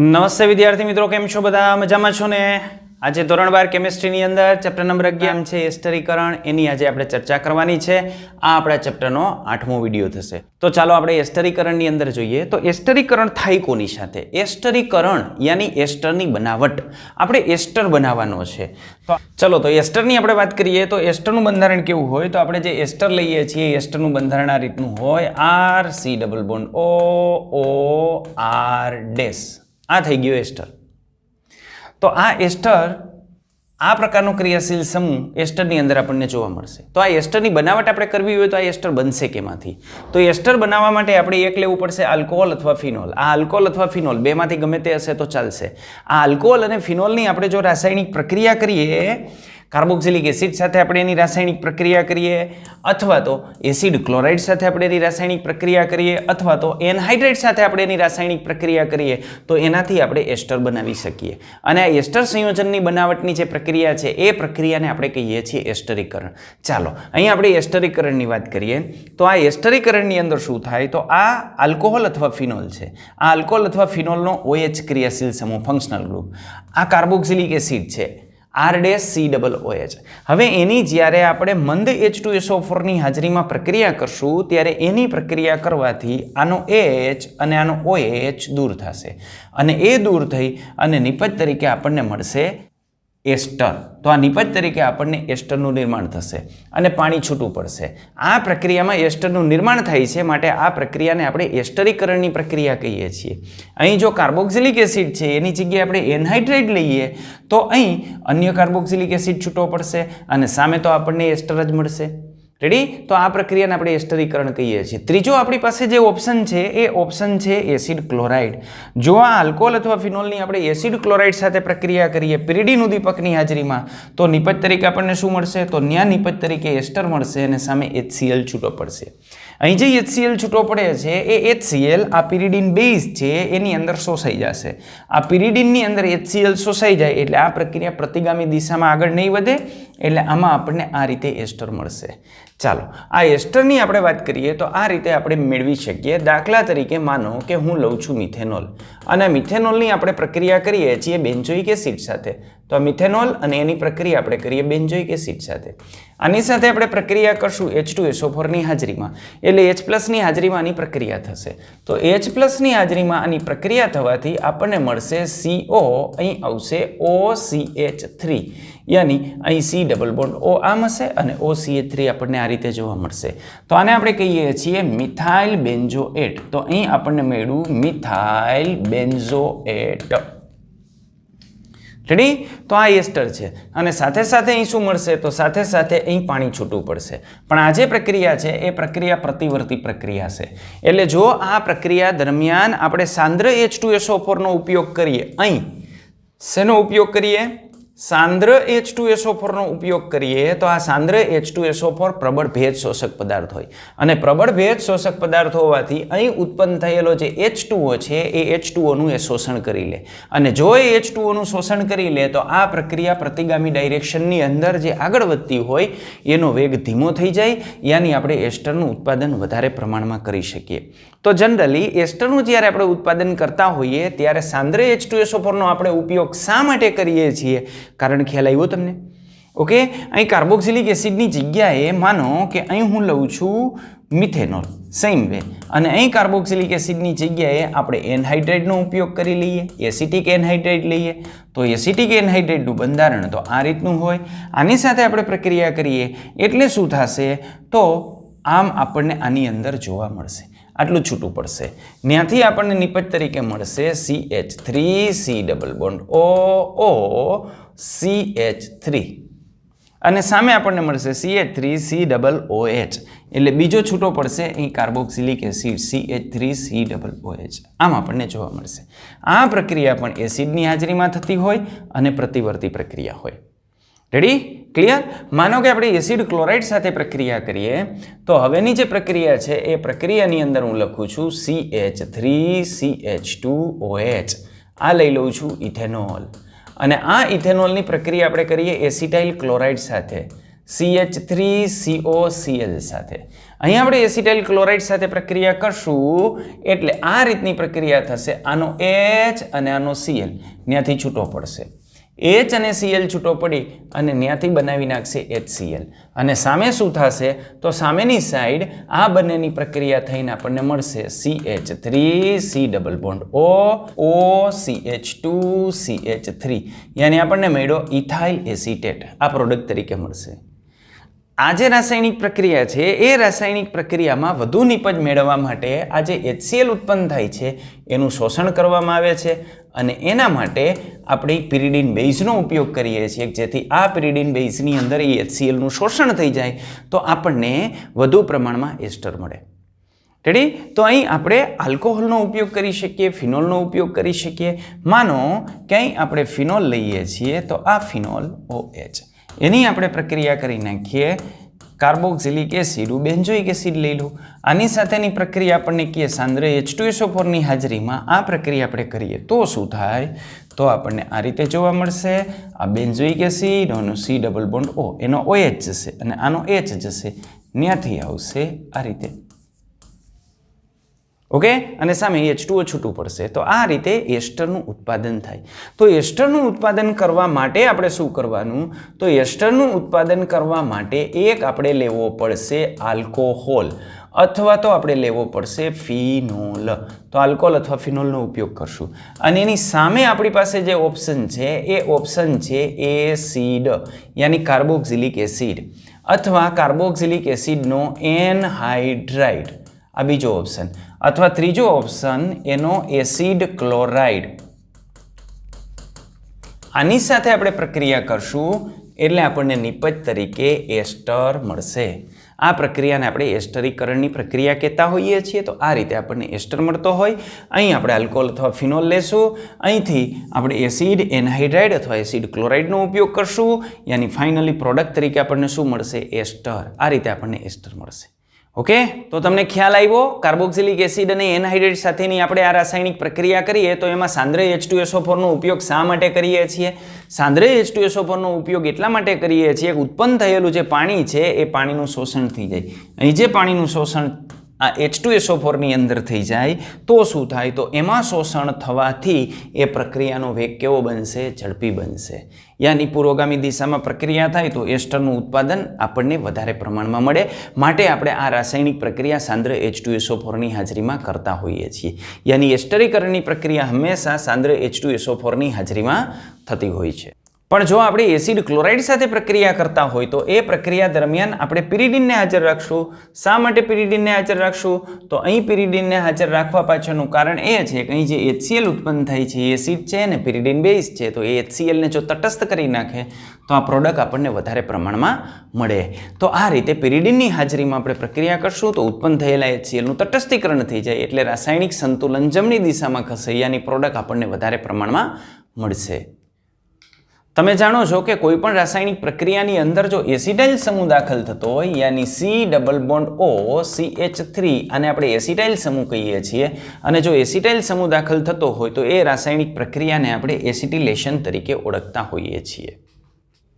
નમસ્તે વિદ્યાર્થી મિત્રો, કેમ છો બધા? મજામાં છો ને? આજે ધોરણ 12 કેમિસ્ટ્રીની અંદર ચેપ્ટર નંબર 11 છે એસ્ટરીકરણ. એની આજે આપણે ચર્ચા કરવાની છે. આ આપણા ચેપ્ટરનો 8મો વિડીયો થશે. તો ચાલો આપણે એસ્ટરીકરણની અંદર જોઈએ. તો એસ્ટરીકરણ થાય કોની સાથે? એસ્ટરીકરણ યાની એસ્ટરની બનાવટ. આપણે એસ્ટર બનાવવાનો છે. તો ચલો તો એસ્ટરની આપણે વાત કરીએ તો એસ્ટરનું બંધારણ કેવું હોય? તો આપણે જે એસ્ટર લઈએ છીએ એસ્ટરનું બંધારણ આ રીતનું હોય: R C double bond O R dash. આ થઈ ગયો એસ્ટર. તો આ એસ્ટર, આ પ્રકારનો ક્રિયાશીલ સમૂહ એસ્ટરની અંદર આપણને જોવા મળશે. તો આ એસ્ટરની બનાવટ આપણે કરવી હોય તો આ એસ્ટર બનશે કેમાંથી? તો એસ્ટર બનાવવા માટે આપણે એક લેવું પડશે આલ્કોહોલ અથવા ફિનોલ. આ આલ્કોહોલ અથવા ફિનોલ બેમાંથી ગમે તે હશે તો ચાલશે. આ આલ્કોહોલ અને ફિનોલની આપણે જો રાસાયણિક પ્રક્રિયા કરીએ, કાર્બોક્સિલિક એસિડ સાથે આપણે એની રાસાયણિક પ્રક્રિયા કરીએ, અથવા તો એસિડ ક્લોરાઇડ સાથે આપણે એની રાસાયણિક પ્રક્રિયા કરીએ, અથવા તો એનહાઇડ્રેટ સાથે આપણે એની રાસાયણિક પ્રક્રિયા કરીએ, તો એનાથી આપણે એસ્ટર બનાવી શકીએ. અને આ એસ્ટર સંયોજનની બનાવટની જે પ્રક્રિયા છે એ પ્રક્રિયાને આપણે કહીએ છીએ એસ્ટરીકરણ. ચાલો અહીં આપણે એસ્ટરીકરણની વાત કરીએ. તો આ એસ્ટરીકરણની અંદર શું થાય? તો આ આલ્કોહોલ અથવા ફિનોલ છે. આ આલ્કોહોલ અથવા ફિનોલનો OH ક્રિયાશીલ સમૂહ, ફંક્શનલ ગ્રુપ. આ કાર્બોક્સિલિક એસિડ છે, R-COOH. હવે એની જ્યારે આપણે મંદ H2SO4 ની હાજરીમાં પ્રક્રિયા કરશું ત્યારે એની પ્રક્રિયા કરવાથી આનો H અને આનો OH દૂર થશે, અને એ દૂર થઈ અને નિપજ તરીકે આપણને મળશે એસ્ટર. તો આ નિપજ તરીકે આપણને એસ્ટરનું નિર્માણ થશે અને પાણી છૂટું પડશે. આ પ્રક્રિયામાં એસ્ટરનું નિર્માણ થાય છે, માટે આ પ્રક્રિયાને આપણે એસ્ટરીકરણની પ્રક્રિયા કહીએ છીએ. અહીં જો કાર્બોક્સિલિક એસિડ છે એની જગ્યાએ આપણે એનહાઇડ્રેટ લઈએ તો અહીં અન્ય કાર્બોક્સિલિક એસિડ છૂટો પડશે અને સામે તો આપણને એસ્ટર જ મળશે. રેડી? તો આ પ્રક્રિયાને આપણે એસ્ટરીકરણ કહીએ છીએ. ત્રીજો આપણી પાસે જે ઓપ્શન છે એ ઓપ્શન છે એસિડ ક્લોરાઇડ. જો આ આલ્કોહોલ અથવા ફિનોલની આપણે એસિડ ક્લોરાઇડ સાથે પ્રક્રિયા કરીએ પિરિડીન ઉદ્દીપકની હાજરીમાં, તો નિપજ તરીકે આપણને શું મળશે? તો ન્યા નિપજ તરીકે એસ્ટર મળશે અને સામે HCl છૂટો પડશે. અહીં જે HCl છૂટો પડે છે એ HCl આ પિરિડીન બેઝ છે એની અંદર શોષાઈ જશે. આ પિરિડીનની અંદર HCl શોષાઈ જાય એટલે આ પ્રક્રિયા પ્રતિગામી દિશામાં આગળ નહીં વધે, એટલે આમાં આપણને આ રીતે એસ્ટર મળશે. ચાલો આ એસ્ટરની આપણે વાત કરીએ તો આ રીતે આપણે મેળવી શકીએ. દાખલા તરીકે માનો કે હું લઉં છું મિથેનોલ, અને મિથેનોલની આપણે પ્રક્રિયા કરીએ છીએ બેન્ઝોઇક એસિડ સાથે. તો આ મિથેનોલ અને એની પ્રક્રિયા આપણે કરીએ બેન્ઝોઇક એસિડ સાથે. આની સાથે આપણે પ્રક્રિયા કરશું H2SO4 ની હાજરીમાં, એટલે H+ ની હાજરીમાં આની પ્રક્રિયા થશે. તો H+ ની હાજરીમાં આની પ્રક્રિયા થવાથી આપણને મળશે CO, અહીં આવશે OCH3, યાની અહીં C ડબલ બોન્ડ O આમ હશે અને OCH3 આપણને આ રીતે જોવા મળશે. તો આને આપણે કહીએ છીએ મિથાઇલ બેન્ઝોએટ. તો અહીં આપણને મળ્યું મિથાઇલ બેન્ઝોએટ. રેડી? તો આ એસ્ટર છે અને સાથે સાથે અહીં શું મળશે? તો સાથે સાથે અહીં પાણી છૂટું પડશે. પણ આ જે પ્રક્રિયા છે એ પ્રક્રિયા પ્રતિવર્તી પ્રક્રિયા છે. એટલે જો આ પ્રક્રિયા દરમિયાન આપણે સાંદ્ર H2SO4 નો ઉપયોગ કરીએ, અહીં શેનો ઉપયોગ કરીએ? સાંદ્ર H2SO4 નો ઉપયોગ કરીએ તો આ સાંદ્ર H2SO4 પ્રબળ ભેજ શોષક પદાર્થ હોય, અને પ્રબળ ભેજ શોષક પદાર્થ હોવાથી અહીં ઉત્પન્ન થયેલો જે H2O છે એ H2O નું એ શોષણ કરી લે, અને જો એ H2O નું શોષણ કરી લે તો આ પ્રક્રિયા પ્રતિગામી ડાયરેક્શનની અંદર જે આગળ વધતી હોય એનો વેગ ધીમો થઈ જાય, યાની આપણે એસ્ટરનું ઉત્પાદન વધારે પ્રમાણમાં કરી શકીએ. તો જનરલી એસ્ટરનું જ્યારે આપણે ઉત્પાદન કરતા હોઈએ ત્યારે સાંદ્ર H2SO4 નો આપણે ઉપયોગ શા માટે કરીએ છીએ? કારણ ખ્યાલ આવ્યો તમને? ઓકે, અહીં કાર્બોક્સિલિક એસિડની જગ્યાએ માનો કે અહીં હું લઉં છું મિથેનોલ, સેમ વે, અને અહીં કાર્બોક્સિલિક એસિડની જગ્યાએ આપણે એનહાઇડ્રેટનો ઉપયોગ કરી લઈએ, એસિટિક એનહાઇડ્રેટ લઈએ. તો એસિટિક એનહાઇડ્રેટનું બંધારણ તો આ રીતનું હોય. આની સાથે આપણે પ્રક્રિયા કરીએ એટલે શું થશે? તો આમ આપણને આની અંદર જોવા મળશે, આટલું છૂટું પડશે. ત્યાંથી આપણને નિપજ તરીકે મળશે CH3 C double bond O CH3, અને સામે આપણને મળશે CH3 C ડબલ OH, એટલે બીજો છૂટો પડશે અહીં carboxylic acid CH3 C double OH. આમ આપણને જોવા મળશે. આ પ્રક્રિયા પણ એસિડની હાજરીમાં થતી હોય અને પ્રતિવર્તી પ્રક્રિયા હોય. રેડી? ક્લિયર? માનો કે આપણે એસિડ ક્લોરાઇડ સાથે પ્રક્રિયા કરીએ તો હવેની જે પ્રક્રિયા છે એ પ્રક્રિયાની અંદર હું લખું છું CH3 CH2OH. આ લઈ લઉં છું ઇથેનોલ, અને આ ઇથેનોલની પ્રક્રિયા આપણે કરીએ એસિટાઇલ ક્લોરાઇડ સાથે CH3COCl સાથે. અહીં આપણે એસિટાઇલ ક્લોરાઇડ સાથે પ્રક્રિયા કરશું એટલે આ રીતની પ્રક્રિયા થશે. આનો H અને આનો Cl ત્યાંથી છૂટો પડશે. H અને Cl છૂટો પડી અને ત્યાંથી બનાવી નાખશે HCl. અને સામે શું થશે તો સામેની સાઈડ આ બંનેની પ્રક્રિયા થઈને આપણને મળશે CH3 C double bond O OCH2 CH3 યાની આપણને મળ્યો ઇથાઇલ એસિટેટ. આ પ્રોડક્ટ તરીકે મળશે. આ જે રાસાયણિક પ્રક્રિયા છે એ રાસાયણિક પ્રક્રિયામાં વધુ નિપજ મેળવવા માટે આ જે HCl ઉત્પન્ન થાય છે એનું શોષણ કરવામાં આવે છે અને એના માટે આપણે પિરિડીન બેઝનો ઉપયોગ કરીએ છીએ જેથી આ પિરિડીન બેઝની અંદર એ HClનું શોષણ થઈ જાય તો આપણને વધુ પ્રમાણમાં એસ્ટર મળે. રેડી? તો અહીં આપણે આલ્કોહોલનો ઉપયોગ કરી શકીએ, ફિનોલનો ઉપયોગ કરી શકીએ. માનો કે અહીં આપણે ફિનોલ લઈએ છીએ તો આ ફિનોલ OH એની આપણે પ્રક્રિયા કરી નાખીએ. કાર્બોક્સિલિક એસિડ બેન્ઝોઇક એસિડ લઈ લો. આની સાથેની પ્રક્રિયા આપણને કહીએ સાંદ્ર H2SO4 ની હાજરીમાં આ પ્રક્રિયા આપણે કરીએ તો શું થાય તો આપણને આ રીતે જોવા મળશે. આ બેન્ઝોઇક એસિડ આનો C ડબલ બોન્ડ O એનો OH જશે અને આનો H જશે. ત્યાંથી આવશે આ રીતે. ઓકે, અને સામે H2O છૂટું પડશે. તો આ રીતે એસ્ટરનું ઉત્પાદન થાય. તો એસ્ટરનું ઉત્પાદન કરવા માટે આપણે શું કરવાનું તો એસ્ટરનું ઉત્પાદન કરવા માટે એક આપણે લેવો પડશે આલ્કોહોલ અથવા તો આપણે લેવો પડશે ફિનોલ. તો આલ્કોહોલ અથવા ફિનોલનો ઉપયોગ કરશું અને એની સામે આપણી પાસે જે ઓપ્શન છે એ ઓપ્શન છે એસિડ યાની કાર્બોક્સિલિક એસિડ અથવા કાર્બોક્સિલિક એસિડનો એનહાઇડ્રાઇડ. આ બીજો ઓપ્શન. અથવા ત્રીજો ઓપ્શન એનો એસિડ ક્લોરાઇડ. આની સાથે આપણે પ્રક્રિયા કરશું એટલે આપણને નિપજ તરીકે એસ્ટર મળશે. આ પ્રક્રિયાને આપણે એસ્ટરીકરણની પ્રક્રિયા કહેતા હોઈએ છીએ. તો આ રીતે આપણને એસ્ટર મળતો હોય. અહીં આપણે આલ્કોહોલ અથવા ફિનોલ લેશું. અહીંથી આપણે એસિડ એનહાઇડ્રાઇડ અથવા એસિડ ક્લોરાઇડનો ઉપયોગ કરશું. યાની ફાઇનલી પ્રોડક્ટ તરીકે આપણને શું મળશે એસ્ટર. આ રીતે આપણને એસ્ટર મળશે. ઓકે, તો તમને ખ્યાલ આવ્યો કાર્બોક્સિલિક એસિડ અને એનહાઇડ્રેટ સાથેની આપણે આ રાસાયણિક પ્રક્રિયા કરીએ તો એમાં સાંદ્ર H2SO4 નો ઉપયોગ શા માટે કરીએ છીએ? સાંદ્ર H2SO4 નો ઉપયોગ એટલા માટે કરીએ છીએ કે ઉત્પન્ન થયેલું જે પાણી છે એ પાણીનું શોષણ થઈ જાય. અહીં જે પાણીનું શોષણ આ H2SO4 ની અંદર થઈ જાય તો શું થાય તો એમાં શોષણ થવાથી એ પ્રક્રિયાનો વેગ કેવો બનશે? ઝડપી બનશે. યાની પુરોગામી દિશામાં પ્રક્રિયા થાય તો એસ્ટરનું ઉત્પાદન આપણને વધારે પ્રમાણમાં મળે. માટે આપણે આ રાસાયણિક પ્રક્રિયા સાંદ્ર H2SO4 ની હાજરીમાં કરતા હોઈએ છીએ. યાની એસ્ટરીકરણની પ્રક્રિયા હંમેશા સાંદ્ર H2SO4 ની હાજરીમાં થતી હોય છે. પણ જો આપણે એસિડ ક્લોરાઇડ સાથે પ્રક્રિયા કરતા હોય તો એ પ્રક્રિયા દરમિયાન આપણે પિરિડીનને હાજર રાખશું. શા માટે પિરિડીનને હાજર રાખશું? તો અહીં પિરિડીનને હાજર રાખવા પાછળનું કારણ એ છે કે અહીં જે HCl ઉત્પન્ન થાય છે એ એસિડ છે અને પિરિડીન બેઝ છે તો એ HClને જો તટસ્થ કરી નાખે તો આ પ્રોડક્ટ આપણને વધારે પ્રમાણમાં મળે. તો આ રીતે પિરિડીનની હાજરીમાં આપણે પ્રક્રિયા કરશું તો ઉત્પન્ન થયેલા HClનું તટસ્થીકરણ થઈ જાય એટલે રાસાયણિક સંતુલન જમણી દિશામાં ખસે યાની પ્રોડક્ટ આપણને વધારે પ્રમાણમાં મળશે. તમે જાણો છો કે કોઈ પણ રાસાયણિક પ્રક્રિયાની અંદર જો એસિટાઇલ સમૂહ દાખલ થતો હોય યાની C double bond O CH3 આને આપણે એસિટાઇલ સમૂહ કહીએ છીએ અને જો એસિટાઇલ સમૂહ દાખલ થતો હોય તો એ રાસાયણિક પ્રક્રિયાને આપણે એસિટિલેશન તરીકે ઓળખતા હોઈએ છીએ.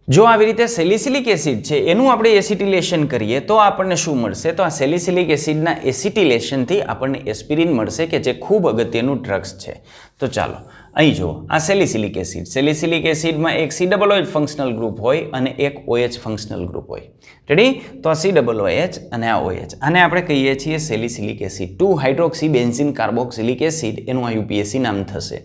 જો આવી રીતે સેલિસિલિક એસિડ છે એનું આપણે એસિટિલેશન કરીએ તો આપણને શું મળશે? તો આ સેલિસિલિક એસિડના એસિટિલેશનથી આપણને એસ્પિરિન મળશે કે જે ખૂબ અગત્યનું ડ્રગ્સ છે. તો ચાલો અહીં જુઓ આ સેલિસિલિક એસિડ. સેલિસિલિક એસિડમાં એક COOH ફંક્શનલ ગ્રુપ હોય અને એક OH ફંક્શનલ ગ્રુપ હોય. રેડી? તો આ COOH અને આ OH આને આપણે કહીએ છીએ salicylic acid. 2 hydroxy benzene carboxylic acid એનું આ UPAC નામ થશે.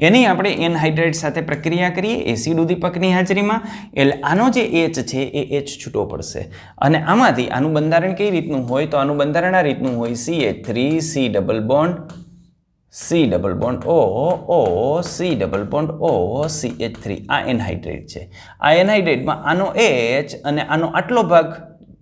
એની આપણે એનહાઇડ્રેટ સાથે પ્રક્રિયા કરીએ એસિડ ઉદ્દીપકની હાજરીમાં એટલે આનો જે H છે એ H છૂટો પડશે અને આમાંથી આનું બંધારણ કઈ રીતનું હોય તો આનું બંધારણ આ રીતનું હોય CH3 C double bond O C double bond O CH3. આ એનહાઇડ્રેટ છે. આ એનહાઇડ્રેટમાં આનો H અને આનો આટલો ભાગ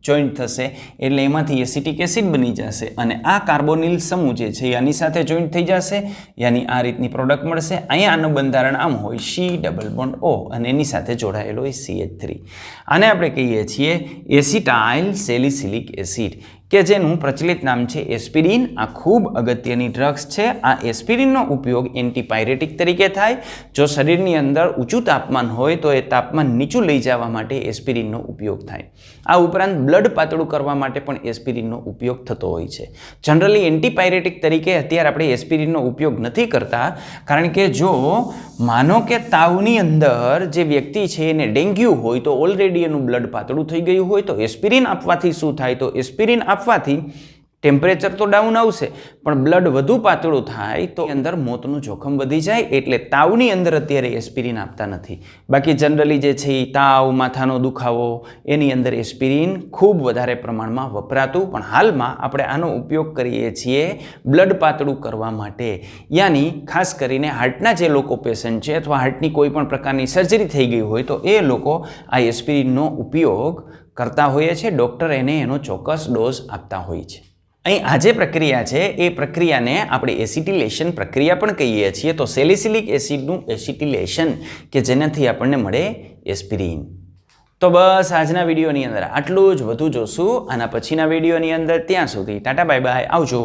જોઈન્ટ થશે એટલે એમાંથી એસિટિક એસિડ બની જશે અને આ કાર્બોનિલ સમૂહ જે છે આની સાથે જોઈન્ટ થઈ જશે યાની આ રીતની પ્રોડક્ટ મળશે. અહીંયા આનું બંધારણ આમ હોય C ડબલ બોન્ડ O અને એની સાથે જોડાયેલો હોય CH3. આને આપણે કહીએ છીએ એસિટાઇલ સેલિસિલિક એસિડ કે જેનું પ્રચલિત નામ છે એસ્પિરિન. આ ખૂબ અગત્યની ડ્રગ્સ છે. આ એસ્પિરિનનો ઉપયોગ એન્ટીપાયરેટિક તરીકે થાય. જો શરીરની અંદર ઊંચું તાપમાન હોય તો એ તાપમાન નીચું લઈ જવા માટે એસ્પિરિનનો ઉપયોગ થાય. આ ઉપરાંત બ્લડ પાતળું કરવા માટે પણ એસ્પિરિનનો ઉપયોગ થતો હોય છે. જનરલી એન્ટીપાયરેટિક તરીકે અત્યારે આપણે એસ્પિરિનનો ઉપયોગ નથી કરતા, કારણ કે જો માનો કે તાવની અંદર જે વ્યક્તિ છે એને ડેન્ગ્યુ હોય તો ઓલરેડી એનું બ્લડ પાતળું થઈ ગયું હોય, તો એસ્પિરિન આપવાથી શું થાય, તો એસ્પિરિન આપવાથી ટેમ્પરેચર તો ડાઉન આવશે પણ બ્લડ વધુ પાતળું થાય તો અંદર મોતનું જોખમ વધી જાય. એટલે તાવની અંદર અત્યારે એસ્પિરિન આપતા નથી. બાકી જનરલી જે છે એ તાવ, માથાનો દુખાવો એની અંદર એસ્પિરિન ખૂબ વધારે પ્રમાણમાં વપરાતું, પણ હાલમાં આપણે આનો ઉપયોગ કરીએ છીએ બ્લડ પાતળું કરવા માટે. યાની ખાસ કરીને હાર્ટના જે લોકો પેશન્ટ છે અથવા હાર્ટની કોઈ પણ પ્રકારની સર્જરી થઈ ગઈ હોય તો એ લોકો આ એસ્પિરિનનો ઉપયોગ કરતા હોઈએ છે. ડૉક્ટર એને એનો ચોક્કસ ડોઝ આપતા હોય છે. અહીં આ જે પ્રક્રિયા છે એ પ્રક્રિયાને આપણે એસિટિલેશન પ્રક્રિયા પણ કહીએ છીએ. તો સેલિસિલિક એસિડનું એસિટિલેશન કે જેનાથી આપણને મળે એસ્પિરિન. તો બસ આજના વિડીયોની અંદર આટલું જ. વધુ જોશું આના પછીના વિડીયોની અંદર. ત્યાં સુધી ટાટા બાય બાય, આવજો.